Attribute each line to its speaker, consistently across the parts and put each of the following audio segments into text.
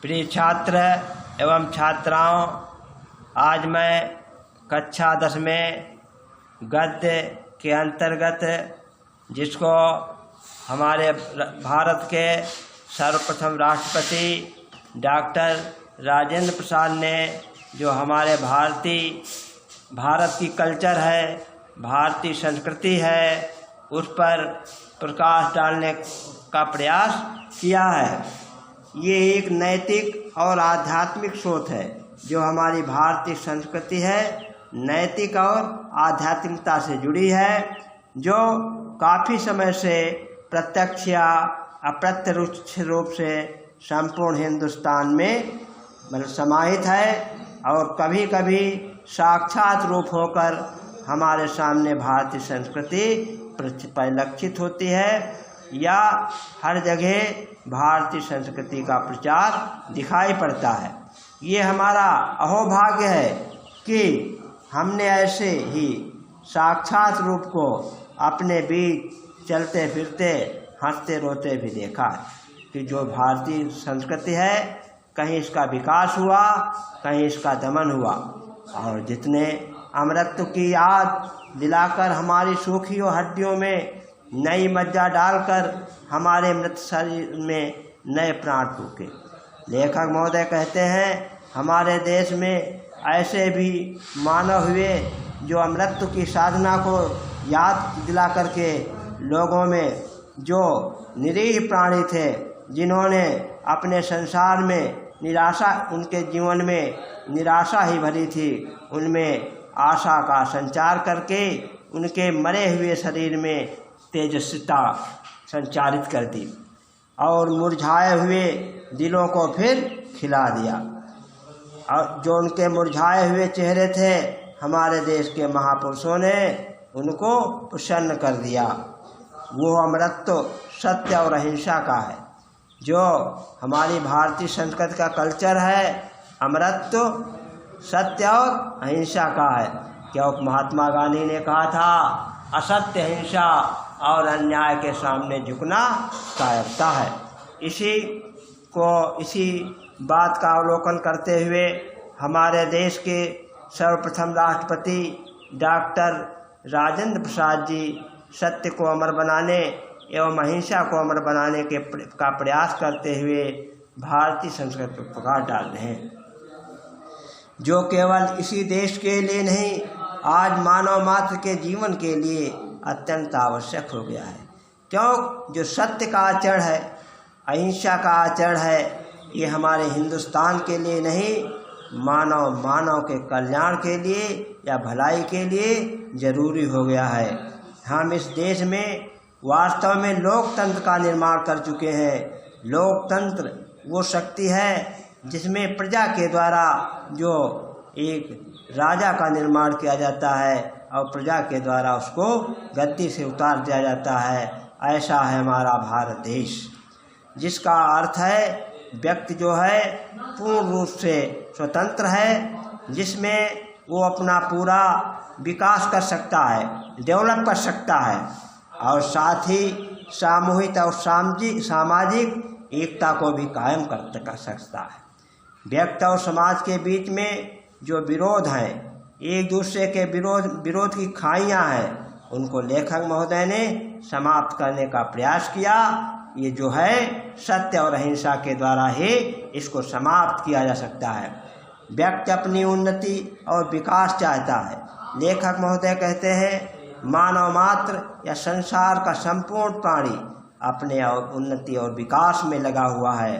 Speaker 1: प्रिय छात्र एवं छात्राओं, आज मैं कक्षा 10 में गद्य के अंतर्गत जिसको हमारे भारत के सर्वप्रथम राष्ट्रपति डॉक्टर राजेंद्र प्रसाद ने जो हमारे भारत की कल्चर है, भारतीय संस्कृति है, उस पर प्रकाश डालने का प्रयास किया है। ये एक नैतिक और आध्यात्मिक सोच है। जो हमारी भारतीय संस्कृति है नैतिक और आध्यात्मिकता से जुड़ी है, जो काफ़ी समय से प्रत्यक्ष या अप्रत्यक्ष रूप से संपूर्ण हिंदुस्तान में समाहित है और कभी कभी साक्षात रूप होकर हमारे सामने भारतीय संस्कृति परिलक्षित होती है या हर जगह भारतीय संस्कृति का प्रचार दिखाई पड़ता है। ये हमारा अहोभाग्य है कि हमने ऐसे ही साक्षात रूप को अपने बीच चलते फिरते हंसते रोते भी देखा है कि जो भारतीय संस्कृति है कहीं इसका विकास हुआ, कहीं इसका दमन हुआ। और जितने अमृत की याद दिलाकर हमारी सूखी हड्डियों में नई मज्जा डालकर हमारे मृत शरीर में नए प्राण फूके। लेखक महोदय कहते हैं हमारे देश में ऐसे भी मानव हुए जो अमृत की साधना को याद दिला करके लोगों में जो निरीह प्राणी थे, जिन्होंने अपने संसार में निराशा, उनके जीवन में निराशा ही भरी थी, उनमें आशा का संचार करके उनके मरे हुए शरीर में तेजस्विता संचारित कर दी और मुरझाए हुए दिलों को फिर खिला दिया। और जो उनके मुरझाए हुए चेहरे थे, हमारे देश के महापुरुषों ने उनको प्रसन्न कर दिया। वो अमृत तो सत्य और अहिंसा का है। जो हमारी भारतीय संस्कृति का कल्चर है, अमृत तो सत्य और अहिंसा का है। क्योंकि महात्मा गांधी ने कहा था, असत्य, हिंसा और अन्याय के सामने झुकना कायरता है। इसी बात का अवलोकन करते हुए हमारे देश के सर्वप्रथम राष्ट्रपति डॉक्टर राजेंद्र प्रसाद जी सत्य को अमर बनाने एवं अहिंसा को अमर बनाने का प्रयास करते हुए भारतीय संस्कृति पर प्रकाश डाल रहे हैं, जो केवल इसी देश के लिए नहीं, आज मानव मात्र के जीवन के लिए अत्यंत आवश्यक हो गया है। क्यों जो सत्य का आचरण है, अहिंसा का आचरण है, ये हमारे हिंदुस्तान के लिए नहीं, मानव के कल्याण के लिए या भलाई के लिए जरूरी हो गया है। हम इस देश में वास्तव में लोकतंत्र का निर्माण कर चुके हैं। लोकतंत्र वो शक्ति है जिसमें प्रजा के द्वारा जो एक राजा का निर्माण किया जाता है और प्रजा के द्वारा उसको गद्दी से उतार दिया जाता है। ऐसा है हमारा भारत देश, जिसका अर्थ है व्यक्ति जो है पूर्ण रूप से स्वतंत्र है, जिसमें वो अपना पूरा विकास कर सकता है, डेवलप कर सकता है और साथ ही सामूहिक और सामाजिक एकता को भी कायम कर सकता है। व्यक्ति और समाज के बीच में जो विरोध हैं, एक दूसरे के विरोध की खाइयाँ हैं, उनको लेखक महोदय ने समाप्त करने का प्रयास किया। ये जो है सत्य और अहिंसा के द्वारा ही इसको समाप्त किया जा सकता है। व्यक्ति अपनी उन्नति और विकास चाहता है। लेखक महोदय कहते हैं मानव मात्र या संसार का संपूर्ण प्राणी अपने और उन्नति और विकास में लगा हुआ है,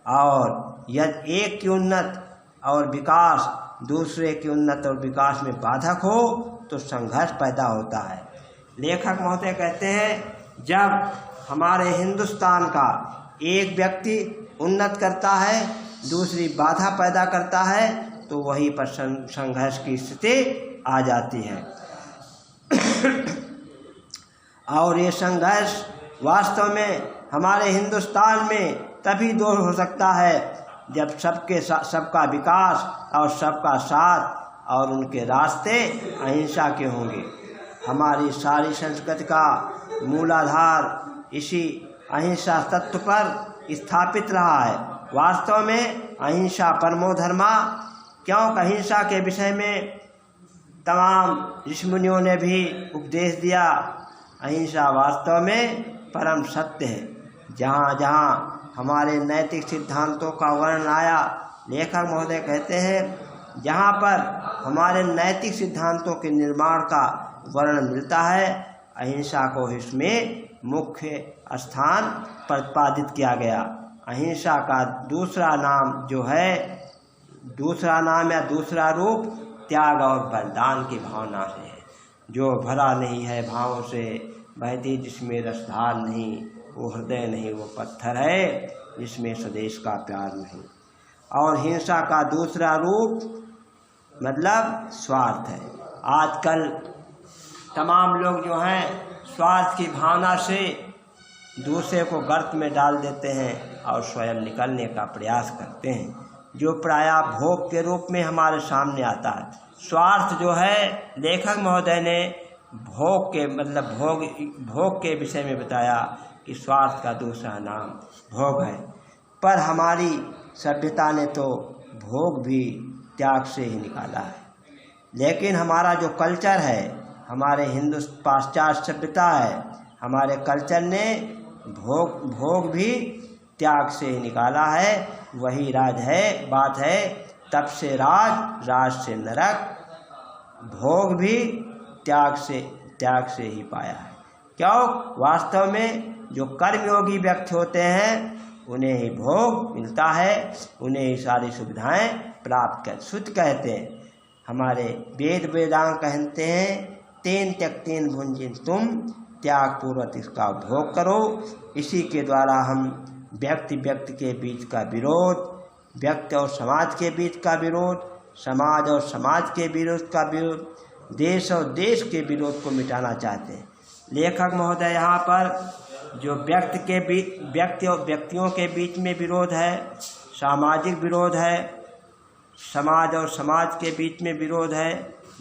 Speaker 1: और यदि एक की उन्नति और विकास दूसरे की उन्नति और विकास में बाधक हो तो संघर्ष पैदा होता है। लेखक महोदय कहते हैं जब हमारे हिंदुस्तान का एक व्यक्ति उन्नत करता है, दूसरी बाधा पैदा करता है, तो वहीं पर संघर्ष की स्थिति आ जाती है। और ये संघर्ष वास्तव में हमारे हिंदुस्तान में तभी दूर हो सकता है जब सबका विकास और सबका साथ और उनके रास्ते अहिंसा के होंगे। हमारी सारी संस्कृति का मूलाधार इसी अहिंसा तत्व पर स्थापित रहा है। वास्तव में अहिंसा परमो धर्मा, क्योंकि अहिंसा के विषय में तमाम ऋषि मुनियों ने भी उपदेश दिया। अहिंसा वास्तव में परम सत्य है। जहाँ जहाँ हमारे नैतिक सिद्धांतों का वर्णन आया, लेखक महोदय कहते हैं जहाँ पर हमारे नैतिक सिद्धांतों के निर्माण का वर्णन मिलता है, अहिंसा को इसमें मुख्य स्थान प्रतिपादित किया गया। अहिंसा का दूसरा नाम जो है, दूसरा नाम या दूसरा रूप त्याग और बलिदान की भावना से है। जो भरा नहीं है भावों से, बहती जिसमें रसधार नहीं, वो हृदय नहीं, वो पत्थर है जिसमें स्वदेश का प्यार नहीं। और हिंसा का दूसरा रूप मतलब स्वार्थ है। आजकल तमाम लोग जो हैं स्वार्थ की भावना से दूसरे को गर्त में डाल देते हैं और स्वयं निकलने का प्रयास करते हैं, जो प्रायः भोग के रूप में हमारे सामने आता है। स्वार्थ जो है, लेखक महोदय ने भोग के मतलब भोग के विषय में बताया कि स्वार्थ का दूसरा नाम भोग है। पर हमारी सभ्यता ने तो भोग भी त्याग से ही निकाला है। लेकिन हमारा जो कल्चर है, हमारे पाश्चात्य सभ्यता है, हमारे कल्चर ने भोग भी त्याग से ही निकाला है। वही राज है, बात है, तब से राज, राज से नरक। भोग भी त्याग से ही पाया है। क्यों? वास्तव में जो कर्मयोगी व्यक्ति होते हैं उन्हें ही भोग मिलता है, उन्हें ही सारी सुविधाएं प्राप्त कर सुध कहते हैं। हमारे वेदांग कहते हैं तेन त्यक्तेन भुंजिन तुम, त्याग पूर्वक इसका भोग करो। इसी के द्वारा हम व्यक्ति के बीच का विरोध, व्यक्ति और समाज के बीच का विरोध, समाज और समाज के विरोध का विरोध, देश और देश के विरोध को मिटाना चाहते हैं। लेखक महोदय यहाँ पर जो व्यक्तियों के बीच में विरोध है, सामाजिक विरोध है, समाज और समाज के बीच में विरोध है,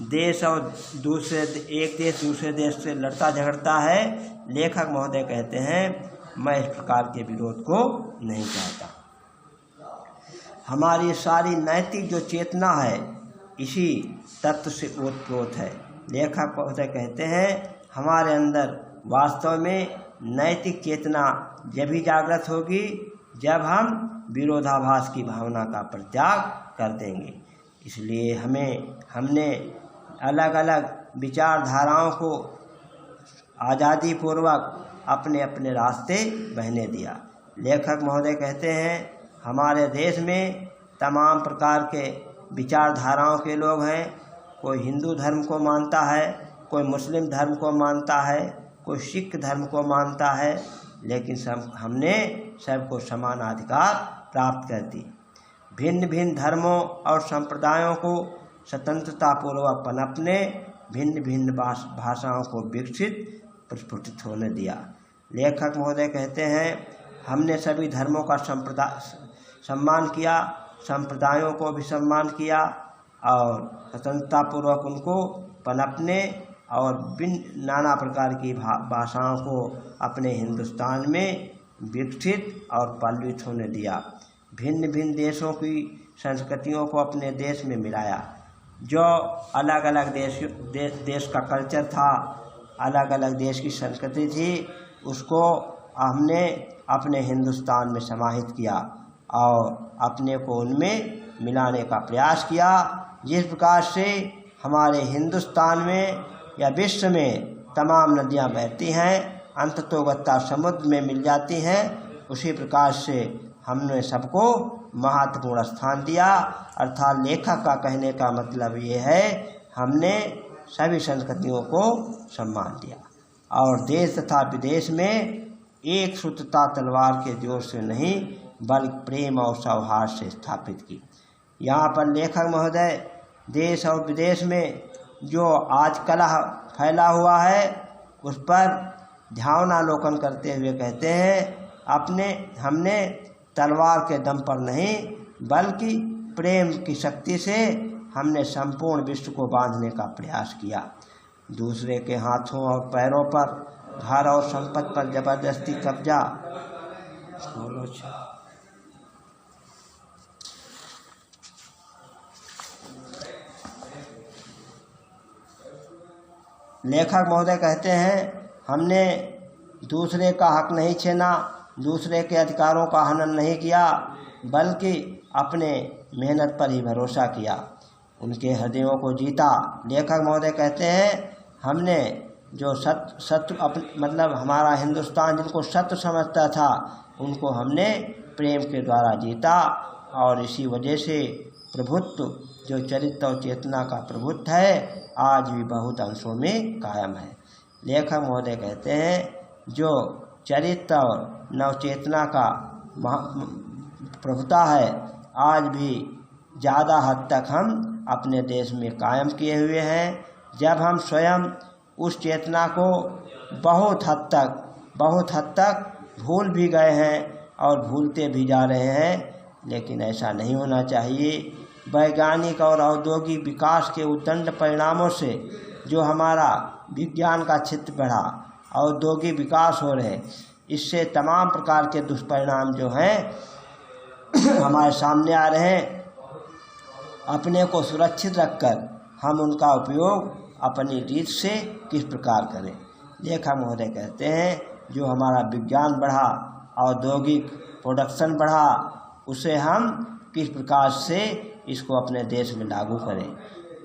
Speaker 1: देश और एक देश दूसरे देश से लड़ता झगड़ता है, लेखक महोदय कहते हैं मैं इस प्रकार के विरोध को नहीं चाहता। हमारी सारी नैतिक जो चेतना है इसी तत्व से ओतप्रोत है। लेखक महोदय कहते हैं हमारे अंदर वास्तव में नैतिक चेतना जब ही जागृत होगी जब हम विरोधाभास की भावना का परित्याग कर देंगे। इसलिए हमने अलग अलग विचारधाराओं को आज़ादी पूर्वक अपने अपने रास्ते बहने दिया। लेखक महोदय कहते हैं हमारे देश में तमाम प्रकार के विचारधाराओं के लोग हैं। कोई हिंदू धर्म को मानता है, कोई मुस्लिम धर्म को मानता है, कोई सिख धर्म को मानता है, लेकिन हमने सबको समान अधिकार प्राप्त कर दी। भिन्न भिन्न धर्मों और संप्रदायों को स्वतंत्रता पूर्वक पनपने, भिन्न भिन्न भाषाओं को विकसित प्रस्फुटित होने दिया। लेखक महोदय कहते हैं हमने सभी धर्मों का सम्मान किया, संप्रदायों को भी सम्मान किया और स्वतंत्रता पूर्वक उनको पनपने और नाना प्रकार की भाषाओं को अपने हिंदुस्तान में विकसित और पल्लवित होने दिया। भिन्न भिन्न देशों की संस्कृतियों को अपने देश में मिलाया। जो अलग अलग देश का कल्चर था, अलग अलग देश की संस्कृति थी, उसको हमने अपने हिंदुस्तान में समाहित किया और अपने को उनमें मिलाने का प्रयास किया। जिस प्रकार से हमारे हिंदुस्तान में या विश्व में तमाम नदियां बहती हैं, अंततोगत्ता समुद्र में मिल जाती हैं, उसी प्रकार से हमने सबको महत्वपूर्ण स्थान दिया। अर्थात लेखक का कहने का मतलब ये है हमने सभी संस्कृतियों को सम्मान दिया और देश तथा विदेश में एक सूत्रता तलवार के जोर से नहीं बल्कि प्रेम और सौहार्द से स्थापित की। यहाँ पर लेखक महोदय देश और विदेश में जो आज कलह फैला हुआ है उस पर ध्यानावलोकन करते हुए कहते हैं हमने तलवार के दम पर नहीं बल्कि प्रेम की शक्ति से हमने संपूर्ण विश्व को बांधने का प्रयास किया। दूसरे के हाथों और पैरों पर, घर और संपत्ति पर जबरदस्ती कब्जा लेखक महोदय कहते हैं, हमने दूसरे का हक नहीं छीना, दूसरे के अधिकारों का हनन नहीं किया, बल्कि अपने मेहनत पर ही भरोसा किया, उनके हृदयों को जीता। लेखक महोदय कहते हैं, हमने जो सत्य मतलब हमारा हिंदुस्तान जिनको सत्य समझता था, उनको हमने प्रेम के द्वारा जीता, और इसी वजह से प्रभुत्व जो चरित्र और चेतना का प्रभुत्व है, आज भी बहुत अंशों में कायम है। लेखक महोदय कहते हैं, जो चरित्र और नवचेतना का प्रभुता है, आज भी ज़्यादा हद तक हम अपने देश में कायम किए हुए हैं। जब हम स्वयं उस चेतना को बहुत हद तक भूल भी गए हैं और भूलते भी जा रहे हैं, लेकिन ऐसा नहीं होना चाहिए। वैज्ञानिक और औद्योगिक विकास के उद्दंड परिणामों से जो हमारा विज्ञान का क्षेत्र बढ़ा, औद्योगिक विकास हो रहे, इससे तमाम प्रकार के दुष्परिणाम जो हैं हमारे सामने आ रहे हैं। अपने को सुरक्षित रखकर हम उनका उपयोग अपनी रीत से किस प्रकार करें। लेखक महोदय कहते हैं, जो हमारा विज्ञान बढ़ा, औद्योगिक प्रोडक्शन बढ़ा, उसे हम किस प्रकार से इसको अपने देश में लागू करें।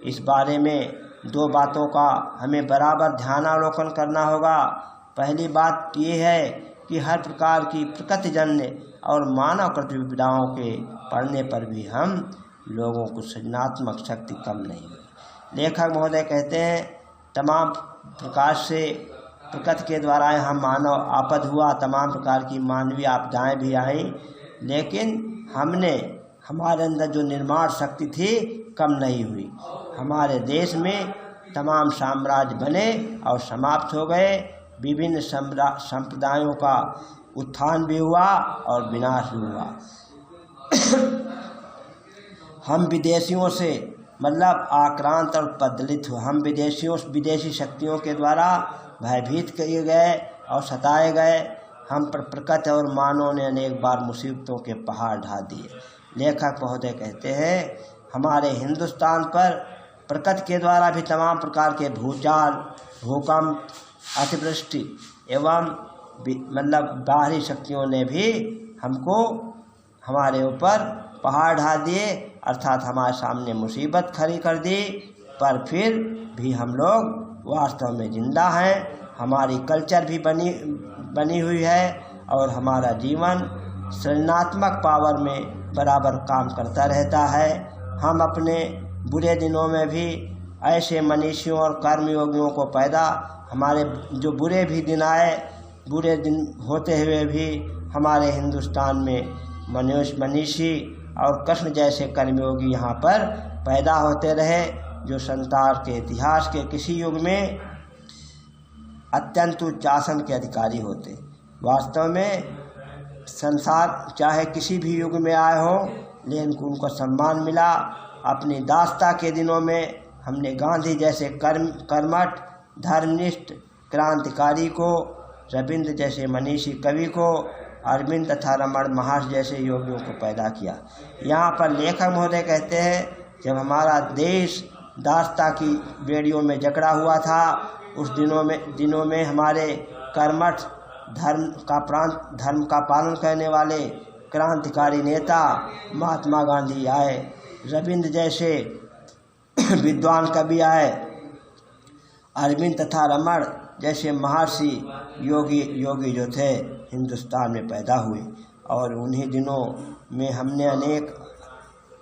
Speaker 1: इस बारे में दो बातों का हमें बराबर ध्यानावलोकन करना होगा। पहली बात ये है कि हर प्रकार की प्रकृतिजन्य और मानव प्रतिविधाओं के पढ़ने पर भी हम लोगों को सृजनात्मक शक्ति कम नहीं हुई। लेखक महोदय कहते हैं, तमाम प्रकार से प्रकृति के द्वारा हम मानव आपद हुआ, तमाम प्रकार की मानवीय आपदाएं भी आईं, लेकिन हमने हमारे अंदर जो निर्माण शक्ति थी कम नहीं हुई। हमारे देश में तमाम साम्राज्य बने और समाप्त हो गए, विभिन्न संप्रदायों का उत्थान भी हुआ और विनाश भी हुआ। हम विदेशियों से मतलब आक्रांत और पदलित हुए, हम विदेशी शक्तियों के द्वारा भयभीत किए गए और सताए गए। हम पर प्रकृति और मानव ने अनेक बार मुसीबतों के पहाड़ ढा दिए। लेखक महोदय कहते हैं, हमारे हिंदुस्तान पर प्रकृति के द्वारा भी तमाम प्रकार के भूचाल, भूकंप, अतिवृष्टि एवं मतलब बाहरी शक्तियों ने भी हमको हमारे ऊपर पहाड़ ढा दिए, अर्थात हमारे सामने मुसीबत खड़ी कर दी। पर फिर भी हम लोग वास्तव में जिंदा हैं, हमारी कल्चर भी बनी हुई है और हमारा जीवन सृजनात्मक पावर में बराबर काम करता रहता है। हम अपने बुरे दिनों में भी ऐसे मनीषियों और कर्मयोगियों को हमारे जो बुरे भी दिन आए, बुरे दिन होते हुए भी हमारे हिंदुस्तान में मनीषी और कृष्ण जैसे कर्मयोगी यहाँ पर पैदा होते रहे, जो संसार के इतिहास के किसी युग में अत्यंत उच्च आसन के अधिकारी होते। वास्तव में संसार चाहे किसी भी युग में आए हो, लेकिन उनको सम्मान मिला। अपनी दास्ता के दिनों में हमने गांधी जैसे कर्मठ धर्मनिष्ठ क्रांतिकारी को, रविंद्र जैसे मनीषी कवि को, अरविंद तथा रमण महर्षि जैसे योगियों को पैदा किया। यहाँ पर लेखक महोदय कहते हैं, जब हमारा देश दास्ता की बेड़ियों में जकड़ा हुआ था, उस दिनों में हमारे कर्मठ धर्म का पालन करने वाले क्रांतिकारी नेता महात्मा गांधी आए, रविंद्र जैसे विद्वान कवि आए, अरविंद तथा रमण जैसे महर्षि योगी जो थे हिंदुस्तान में पैदा हुए। और उन्हीं दिनों में हमने अनेक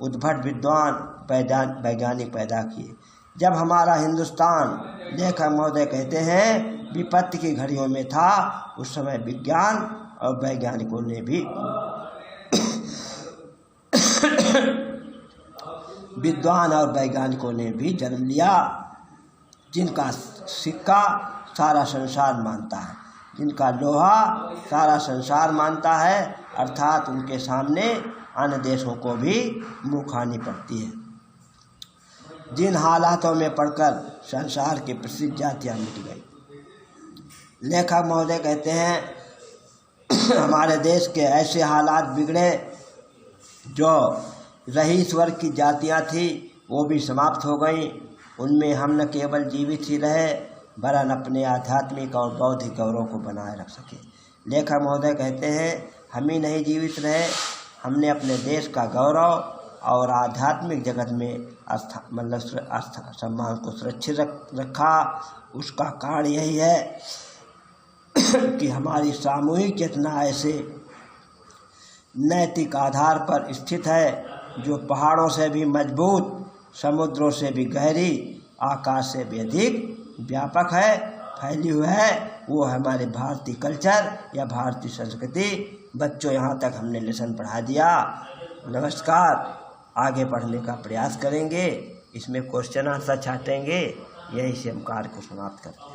Speaker 1: उद्भट विद्वान वैज्ञानिक पैदा किए। जब हमारा हिंदुस्तान, लेखक महोदय कहते हैं, विपत्ति की घड़ियों में था, उस समय विज्ञान और वैज्ञानिकों ने भी विद्वान और वैज्ञानिकों ने भी जन्म लिया, जिनका सिक्का सारा संसार मानता है, जिनका लोहा सारा संसार मानता है, अर्थात उनके सामने अन्य देशों को भी मुँह खानी पड़ती है। जिन हालातों में पड़कर संसार की प्रसिद्ध जातियाँ मिट गई। लेखक महोदय कहते हैं, हमारे देश के ऐसे हालात बिगड़े, जो रईस वर्ग की जातियाँ थी वो भी समाप्त हो गईं। उनमें हम न केवल जीवित ही रहे, वरन अपने आध्यात्मिक और बौद्धिक गौरव को बनाए रख सके। लेखक महोदय कहते हैं, हम ही नहीं जीवित रहे, हमने अपने देश का गौरव और आध्यात्मिक जगत में सम्मान को सुरक्षित रखा। उसका कारण यही है कि हमारी सामूहिक चेतना ऐसे नैतिक आधार पर स्थित है जो पहाड़ों से भी मजबूत, समुद्रों से भी गहरी, आकाश से भी अधिक व्यापक है, फैली हुई है। वो हमारे भारतीय कल्चर या भारतीय संस्कृति। बच्चों, यहाँ तक हमने लेसन पढ़ा दिया। नमस्कार। आगे पढ़ने का प्रयास करेंगे, इसमें क्वेश्चन आंसर छाटेंगे। यही से हम कार्य को समाप्त करते हैं।